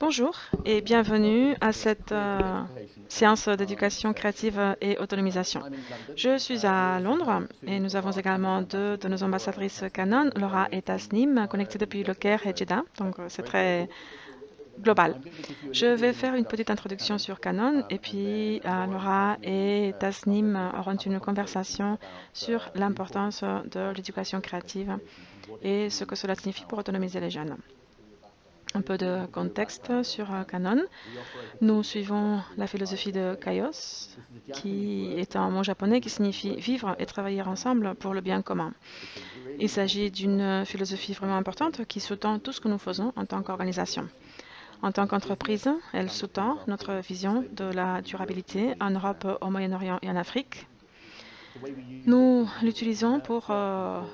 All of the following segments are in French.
Bonjour et bienvenue à cette séance d'éducation créative et autonomisation. Je suis à Londres et nous avons également deux de nos ambassadrices Canon, Laura et Tasnim, connectées depuis le Caire et Jeddah, donc c'est très global. Je vais faire une petite introduction sur Canon et puis Laura et Tasnim auront une conversation sur l'importance de l'éducation créative et ce que cela signifie pour autonomiser les jeunes. Un peu de contexte sur Canon. Nous suivons la philosophie de Kaios, qui est un mot japonais qui signifie vivre et travailler ensemble pour le bien commun. Il s'agit d'une philosophie vraiment importante qui sous-tend tout ce que nous faisons en tant qu'organisation. En tant qu'entreprise, elle sous-tend notre vision de la durabilité en Europe, au Moyen-Orient et en Afrique. Nous l'utilisons pour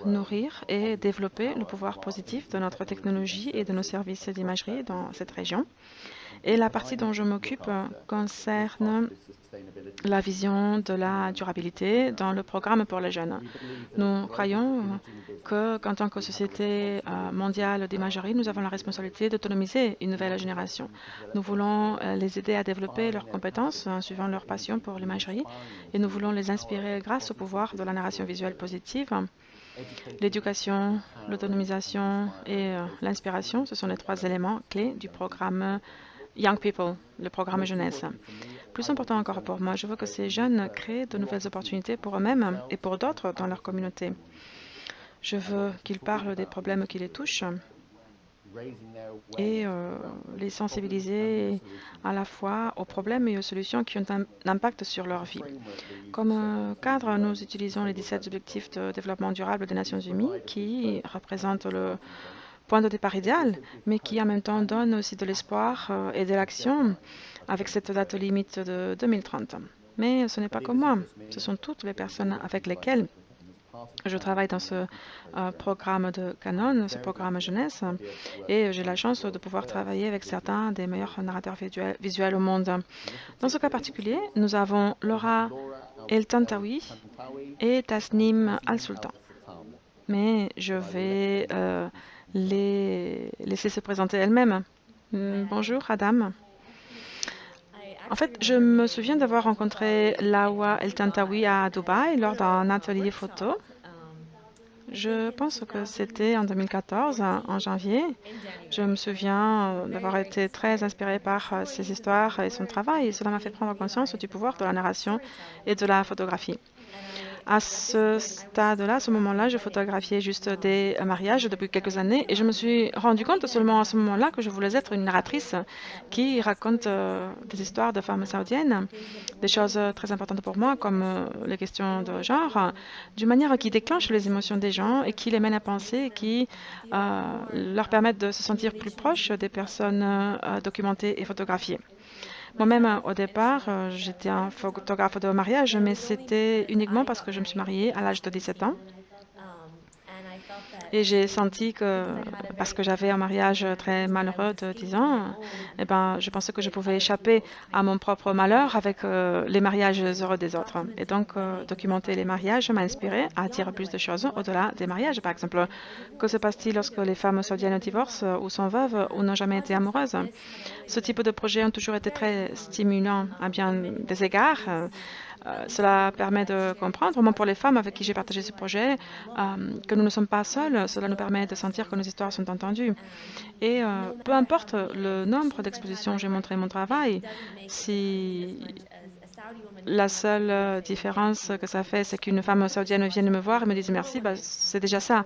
nourrir et développer le pouvoir positif de notre technologie et de nos services d'imagerie dans cette région. Et la partie dont je m'occupe concerne la vision de la durabilité dans le programme pour les jeunes. Nous croyons qu'en tant que société mondiale d'imagerie, nous avons la responsabilité d'autonomiser une nouvelle génération. Nous voulons les aider à développer leurs compétences en suivant leur passion pour l'imagerie et nous voulons les inspirer grâce au pouvoir de la narration visuelle positive. L'éducation, l'autonomisation et l'inspiration, ce sont les trois éléments clés du programme Young People, le programme jeunesse. Plus important encore pour moi, je veux que ces jeunes créent de nouvelles opportunités pour eux-mêmes et pour d'autres dans leur communauté. Je veux qu'ils parlent des problèmes qui les touchent et les sensibiliser à la fois aux problèmes et aux solutions qui ont un impact sur leur vie. Comme cadre, nous utilisons les 17 objectifs de développement durable des Nations Unies qui représentent le point de départ idéal, mais qui en même temps donne aussi de l'espoir et de l'action avec cette date limite de 2030. Mais ce n'est pas que moi, ce sont toutes les personnes avec lesquelles je travaille dans ce programme de Canon, ce programme jeunesse, et j'ai la chance de pouvoir travailler avec certains des meilleurs narrateurs visuels au monde. Dans ce cas particulier, nous avons Laura El Tantawi et Tasnim Al-Sultan. Mais je vais les laisser se présenter elles-mêmes. Bonjour, Adam. En fait, je me souviens d'avoir rencontré Lawa El Tantawi à Dubaï lors d'un atelier photo. Je pense que c'était en 2014, en janvier. Je me souviens d'avoir été très inspirée par ses histoires et son travail, et cela m'a fait prendre conscience du pouvoir de la narration et de la photographie. À ce stade-là, à ce moment-là, je photographiais juste des mariages depuis quelques années et je me suis rendu compte seulement à ce moment-là que je voulais être une narratrice qui raconte des histoires de femmes saoudiennes, des choses très importantes pour moi comme les questions de genre, d'une manière qui déclenche les émotions des gens et qui les mène à penser et qui leur permettent de se sentir plus proches des personnes documentées et photographiées. Moi-même, au départ, j'étais un photographe de mariage, mais c'était uniquement parce que je me suis mariée à l'âge de 17 ans. Et j'ai senti que, parce que j'avais un mariage très malheureux de 10 ans, eh ben, je pensais que je pouvais échapper à mon propre malheur avec les mariages heureux des autres. Et donc, documenter les mariages m'a inspiré à dire plus de choses au-delà des mariages. Par exemple, que se passe-t-il lorsque les femmes saoudiennes divorcent ou sont veuves ou n'ont jamais été amoureuses? Ce type de projets ont toujours été très stimulants à bien des égards. Cela permet de comprendre, au moins pour les femmes avec qui j'ai partagé ce projet, que nous ne sommes pas seuls. Cela nous permet de sentir que nos histoires sont entendues. Et peu importe le nombre d'expositions où j'ai montré mon travail, si la seule différence que ça fait, c'est qu'une femme saoudienne vienne me voir et me dise merci, bah, c'est déjà ça.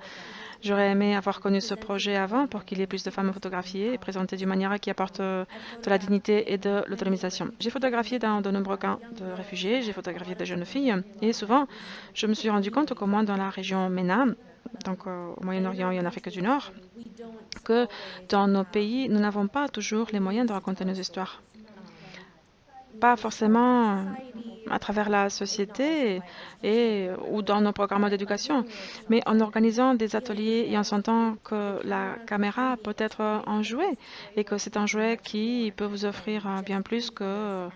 J'aurais aimé avoir connu ce projet avant pour qu'il y ait plus de femmes photographiées et présentées d'une manière qui apporte de la dignité et de l'autonomisation. J'ai photographié dans de nombreux camps de réfugiés, j'ai photographié de jeunes filles et souvent, je me suis rendu compte qu'au moins dans la région MENA, donc au Moyen-Orient et en Afrique du Nord, que dans nos pays, nous n'avons pas toujours les moyens de raconter nos histoires. Pas forcément à travers la société ou dans nos programmes d'éducation, mais en organisant des ateliers et en sentant que la caméra peut être un jouet et que c'est un jouet qui peut vous offrir bien plus que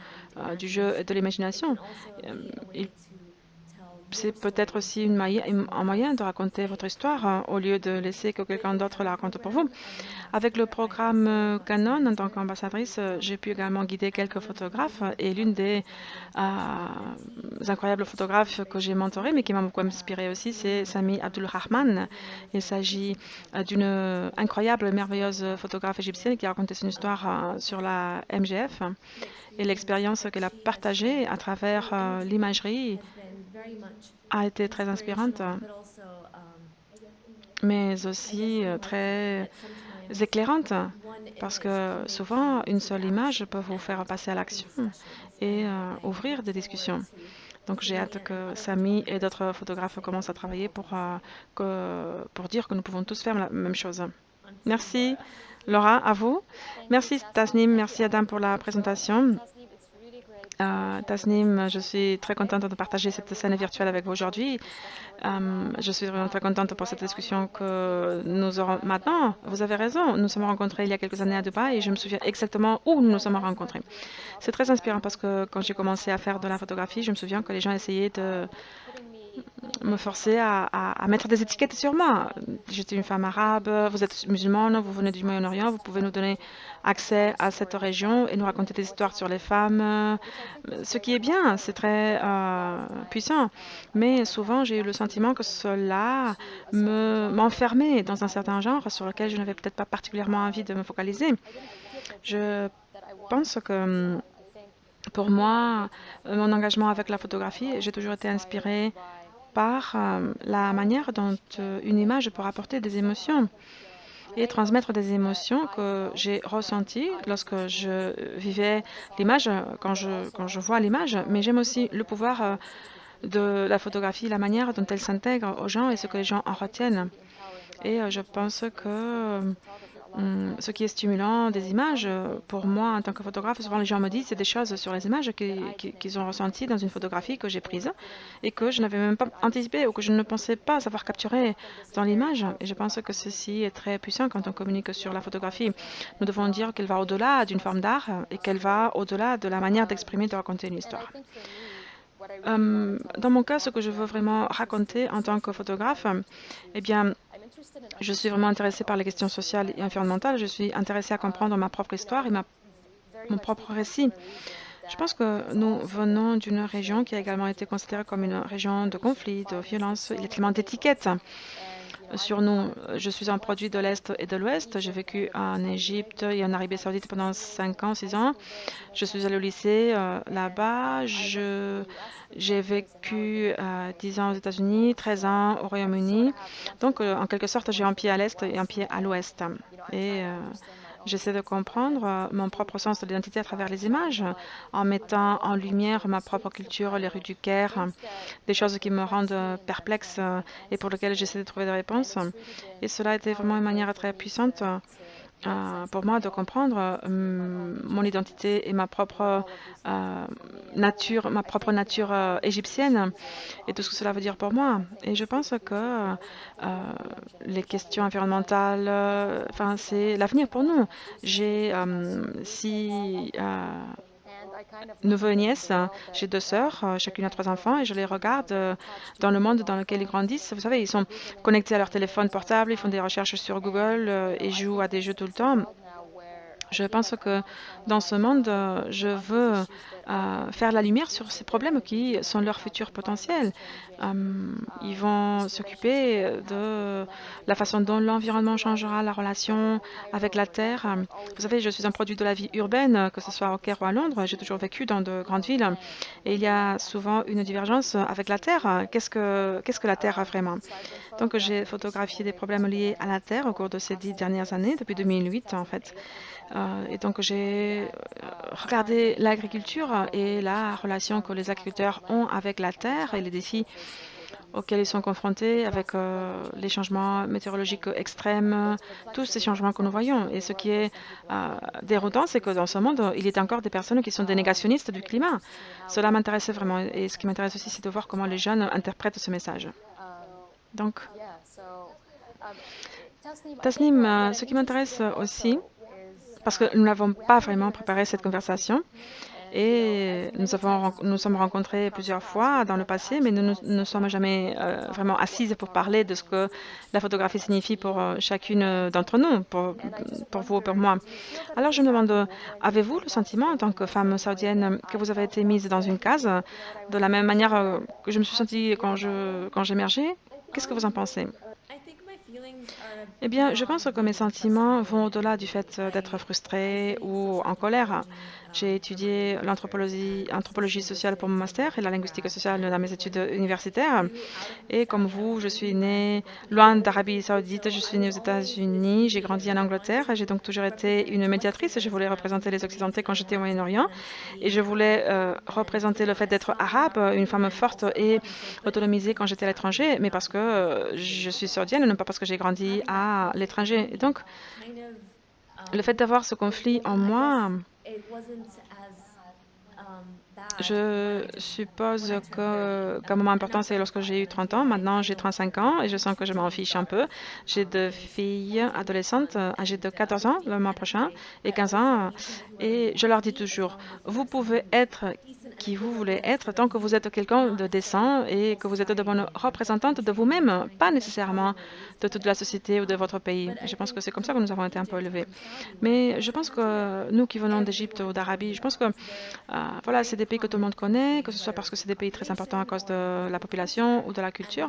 du jeu et de l'imagination. Il c'est peut-être aussi un moyen de raconter votre histoire au lieu de laisser que quelqu'un d'autre la raconte pour vous. Avec le programme Canon, en tant qu'ambassadrice, j'ai pu également guider quelques photographes et l'une des incroyables photographes que j'ai mentoré, mais qui m'a beaucoup inspiré aussi, c'est Sami Abdulrahman. Il s'agit d'une incroyable, merveilleuse photographe égyptienne qui a raconté son histoire sur la MGF et l'expérience qu'elle a partagée à travers l'imagerie a été très inspirante, mais aussi très éclairante, parce que souvent, une seule image peut vous faire passer à l'action et ouvrir des discussions. Donc j'ai hâte que Samy et d'autres photographes commencent à travailler pour dire que nous pouvons tous faire la même chose. Merci Laura, à vous. Merci Tasnim, merci Adam pour la présentation. Tasnim, je suis très contente de partager cette scène virtuelle avec vous aujourd'hui. Je suis vraiment très contente pour cette discussion que nous aurons maintenant. Vous avez raison, nous nous sommes rencontrés il y a quelques années à Dubaï et je me souviens exactement où nous nous sommes rencontrés. C'est très inspirant parce que quand j'ai commencé à faire de la photographie, je me souviens que les gens essayaient de me forcer à mettre des étiquettes sur moi. J'étais une femme arabe, vous êtes musulmane, vous venez du Moyen-Orient, vous pouvez nous donner accès à cette région et nous raconter des histoires sur les femmes, ce qui est bien, c'est très puissant. Mais souvent, j'ai eu le sentiment que cela m'enfermait dans un certain genre sur lequel je n'avais peut-être pas particulièrement envie de me focaliser. Je pense que pour moi, mon engagement avec la photographie, j'ai toujours été inspirée par la manière dont une image peut apporter des émotions et transmettre des émotions que j'ai ressenties lorsque je vivais l'image, quand je vois l'image, mais j'aime aussi le pouvoir de la photographie, la manière dont elle s'intègre aux gens et ce que les gens en retiennent. Et je pense que ce qui est stimulant des images, pour moi en tant que photographe, souvent les gens me disent c'est des choses sur les images qu'ils ont ressenties dans une photographie que j'ai prise et que je n'avais même pas anticipé ou que je ne pensais pas savoir capturer dans l'image. Et je pense que ceci est très puissant quand on communique sur la photographie. Nous devons dire qu'elle va au-delà d'une forme d'art et qu'elle va au-delà de la manière d'exprimer, de raconter une histoire. Dans mon cas, ce que je veux vraiment raconter en tant que photographe, eh bien, je suis vraiment intéressée par les questions sociales et environnementales. Je suis intéressée à comprendre ma propre histoire et mon propre récit. Je pense que nous venons d'une région qui a également été considérée comme une région de conflit, de violence. Il y a tellement d'étiquettes sur nous. Je suis un produit de l'Est et de l'Ouest. J'ai vécu en Égypte et en Arabie Saoudite pendant 5 ans, 6 ans. Je suis allée au lycée là-bas. J'ai vécu 10 ans aux États-Unis, 13 ans au Royaume-Uni. Donc, en quelque sorte, j'ai un pied à l'Est et un pied à l'Ouest. Et j'essaie de comprendre mon propre sens de l'identité à travers les images, en mettant en lumière ma propre culture, les rues du Caire, des choses qui me rendent perplexe et pour lesquelles j'essaie de trouver des réponses. Et cela a été vraiment une manière très puissante pour moi de comprendre mon identité et ma propre nature égyptienne et tout ce que cela veut dire pour moi. Et je pense que les questions environnementales, enfin, c'est l'avenir pour nous. J'ai six neveux et nièces, j'ai 2 sœurs, chacune a 3 enfants, et je les regarde dans le monde dans lequel ils grandissent. Vous savez, ils sont connectés à leur téléphone portable, ils font des recherches sur Google et jouent à des jeux tout le temps. Je pense que dans ce monde, je veux faire la lumière sur ces problèmes qui sont leur futur potentiel. Ils vont s'occuper de la façon dont l'environnement changera la relation avec la Terre. Vous savez, je suis un produit de la vie urbaine, que ce soit au Caire ou à Londres. J'ai toujours vécu dans de grandes villes et il y a souvent une divergence avec la Terre. Qu'est-ce que la Terre vraiment? Donc, j'ai photographié des problèmes liés à la Terre au cours de ces 10 dernières années, depuis 2008 en fait. Et donc, j'ai regardé l'agriculture et la relation que les agriculteurs ont avec la terre et les défis auxquels ils sont confrontés avec les changements météorologiques extrêmes, tous ces changements que nous voyons. Et ce qui est déroutant, c'est que dans ce monde, il y a encore des personnes qui sont des négationnistes du climat. Cela m'intéressait vraiment. Et ce qui m'intéresse aussi, c'est de voir comment les jeunes interprètent ce message. Donc, Tasnim, ce qui m'intéresse aussi, parce que nous n'avons pas vraiment préparé cette conversation, Et nous sommes rencontrés plusieurs fois dans le passé, mais nous ne sommes jamais vraiment assises pour parler de ce que la photographie signifie pour chacune d'entre nous, pour vous, pour moi. Alors je me demande, avez-vous le sentiment en tant que femme saoudienne que vous avez été mise dans une case de la même manière que je me suis sentie quand j'émergeais? Qu'est-ce que vous en pensez? Eh bien, je pense que mes sentiments vont au-delà du fait d'être frustrée ou en colère. J'ai étudié anthropologie sociale pour mon master et la linguistique sociale dans mes études universitaires. Et comme vous, je suis née loin d'Arabie Saoudite, je suis née aux États-Unis, j'ai grandi en Angleterre, j'ai donc toujours été une médiatrice. Je voulais représenter les Occidentaux quand j'étais au Moyen-Orient et je voulais représenter le fait d'être arabe, une femme forte et autonomisée quand j'étais à l'étranger, mais parce que je suis saoudienne et non pas parce que j'ai grandi à l'étranger. Et donc, le fait d'avoir ce conflit en moi, je suppose qu'un moment important, c'est lorsque j'ai eu 30 ans. Maintenant, j'ai 35 ans et je sens que je m'en fiche un peu. J'ai deux filles adolescentes âgées de 14 ans le mois prochain et 15 ans. Et je leur dis toujours, vous pouvez être qui vous voulez être tant que vous êtes quelqu'un de décent et que vous êtes de bonne représentante de vous-même, pas nécessairement de toute la société ou de votre pays. Je pense que c'est comme ça que nous avons été un peu élevés. Mais je pense que nous qui venons d'Égypte ou d'Arabie, je pense que voilà, c'est des pays que tout le monde connaît, que ce soit parce que c'est des pays très importants à cause de la population ou de la culture.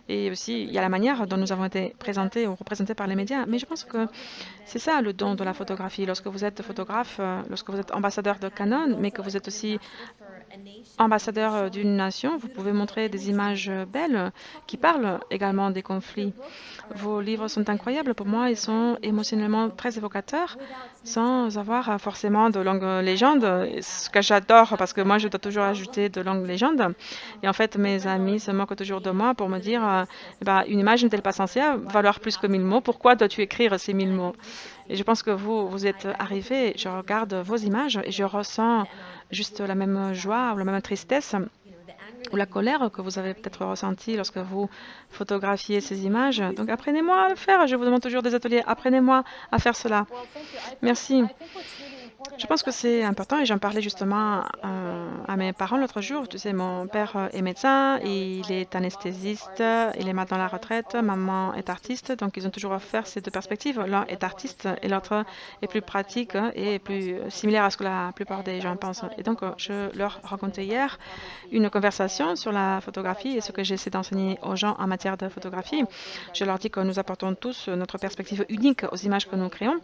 Et aussi, il y a la manière dont nous avons été présentés ou représentés par les médias. Mais je pense que c'est ça le don de la photographie. Lorsque vous êtes photographe, lorsque vous êtes ambassadeur de Canon, mais que vous êtes aussi ambassadeur d'une nation, vous pouvez montrer des images belles qui parlent également des conflits. Vos livres sont incroyables pour moi, ils sont émotionnellement très évocateurs, sans avoir forcément de longues légendes, ce que j'adore parce que moi je dois toujours ajouter de longues légendes. Et en fait, mes amis se moquent toujours de moi pour me dire bah, une image n'est-elle pas censée valoir plus que 1000 mots? Pourquoi dois-tu écrire ces 1000 mots? Et je pense que vous êtes arrivé, je regarde vos images et je ressens juste la même joie ou la même tristesse ou la colère que vous avez peut-être ressentie lorsque vous photographiez ces images. Donc apprenez-moi à le faire. Je vous demande toujours des ateliers. Apprenez-moi à faire cela. Merci. Je pense que c'est important et j'en parlais justement à mes parents l'autre jour. Tu sais, mon père est médecin, il est anesthésiste, il est maintenant à la retraite, maman est artiste, donc ils ont toujours offert ces deux perspectives. L'un est artiste et l'autre est plus pratique et plus similaire à ce que la plupart des gens pensent. Et donc, je leur racontais hier une conversation sur la photographie et ce que j'essaie d'enseigner aux gens en matière de photographie. Je leur dis que nous apportons tous notre perspective unique aux images que nous créons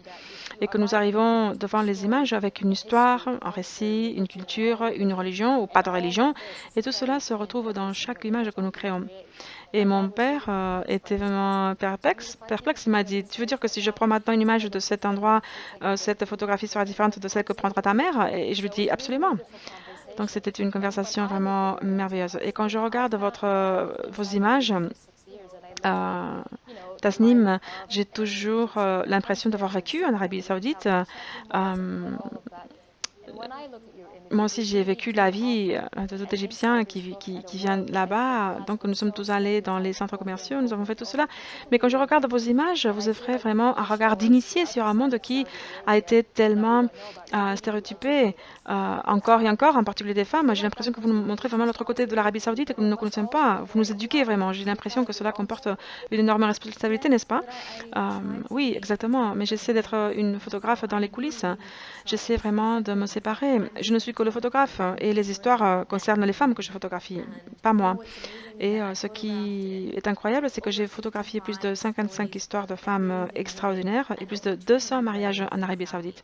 et que nous arrivons devant les images avec une histoire, un récit, une culture, une religion ou pas de religion. Et tout cela se retrouve dans chaque image que nous créons. Et mon père était vraiment perplexe. Il m'a dit, tu veux dire que si je prends maintenant une image de cet endroit, cette photographie sera différente de celle que prendra ta mère? Et je lui dis, absolument. Donc c'était une conversation vraiment merveilleuse. Et quand je regarde vos images, Tasnim, j'ai toujours l'impression d'avoir vécu en Arabie Saoudite. Moi aussi, j'ai vécu la vie de tout Égyptien qui vient là-bas. Donc, nous sommes tous allés dans les centres commerciaux, nous avons fait tout cela. Mais quand je regarde vos images, vous offrez vraiment un regard d'initié sur un monde qui a été tellement stéréotypé, encore et encore, en particulier des femmes. J'ai l'impression que vous nous montrez vraiment l'autre côté de l'Arabie Saoudite et que nous ne connaissons pas. Vous nous éduquez vraiment. J'ai l'impression que cela comporte une énorme responsabilité, n'est-ce pas? Oui, exactement. Mais j'essaie d'être une photographe dans les coulisses. J'essaie vraiment de me séparer. Je ne suis que le photographe et les histoires concernent les femmes que je photographie, pas moi. Et ce qui est incroyable, c'est que j'ai photographié plus de 55 histoires de femmes extraordinaires et plus de 200 mariages en Arabie Saoudite.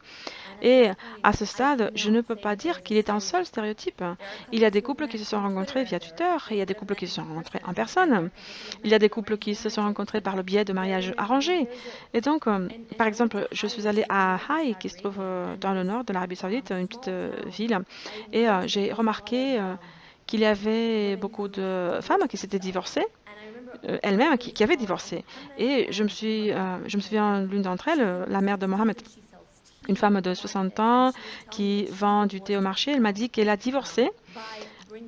Et à ce stade, je ne peux pas dire qu'il est un seul stéréotype. Il y a des couples qui se sont rencontrés via Twitter, et il y a des couples qui se sont rencontrés en personne. Il y a des couples qui se sont rencontrés par le biais de mariages arrangés. Et donc, par exemple, je suis allée à Haï, qui se trouve dans le nord de l'Arabie Saoudite, une petite ville, et j'ai remarqué qu'il y avait beaucoup de femmes qui s'étaient divorcées, elles-mêmes qui avaient divorcé. Et je me souviens l'une d'entre elles, la mère de Mohamed, une femme de 60 ans qui vend du thé au marché. Elle m'a dit qu'elle a divorcé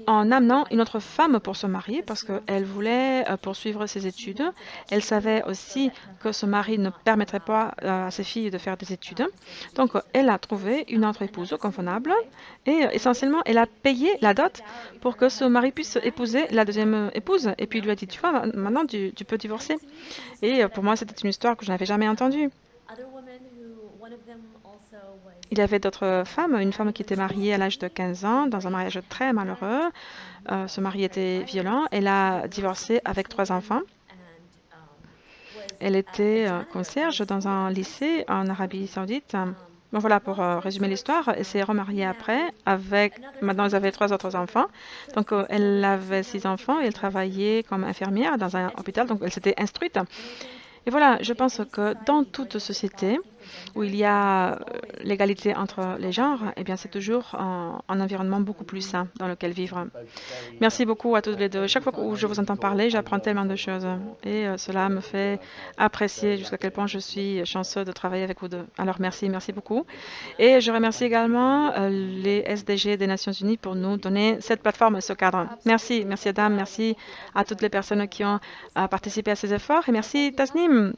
en amenant une autre femme pour se marier parce qu'elle voulait poursuivre ses études. Elle savait aussi que son mari ne permettrait pas à ses filles de faire des études. Donc, elle a trouvé une autre épouse convenable et essentiellement, elle a payé la dot pour que son mari puisse épouser la deuxième épouse. Et puis, il lui a dit, tu vois, maintenant, tu peux divorcer. Et pour moi, c'était une histoire que je n'avais jamais entendue. Il y avait d'autres femmes, une femme qui était mariée à l'âge de 15 ans, dans un mariage très malheureux. Ce mari était violent. Elle a divorcé avec 3 enfants. Elle était concierge dans un lycée en Arabie Saoudite. Bon, voilà, pour résumer l'histoire, elle s'est remariée après avec... Maintenant, ils avaient 3 autres enfants. Donc, elle avait 6 enfants et elle travaillait comme infirmière dans un hôpital. Donc, elle s'était instruite. Et voilà, je pense que dans toute société où il y a l'égalité entre les genres, eh bien, c'est toujours un environnement beaucoup plus sain dans lequel vivre. Merci beaucoup à tous les deux. Chaque fois que je vous entends parler, j'apprends tellement de choses et cela me fait apprécier jusqu'à quel point je suis chanceux de travailler avec vous deux. Alors, merci beaucoup. Et je remercie également les SDG des Nations Unies pour nous donner cette plateforme et ce cadre. Merci Adam, merci à toutes les personnes qui ont participé à ces efforts et merci Tasnim.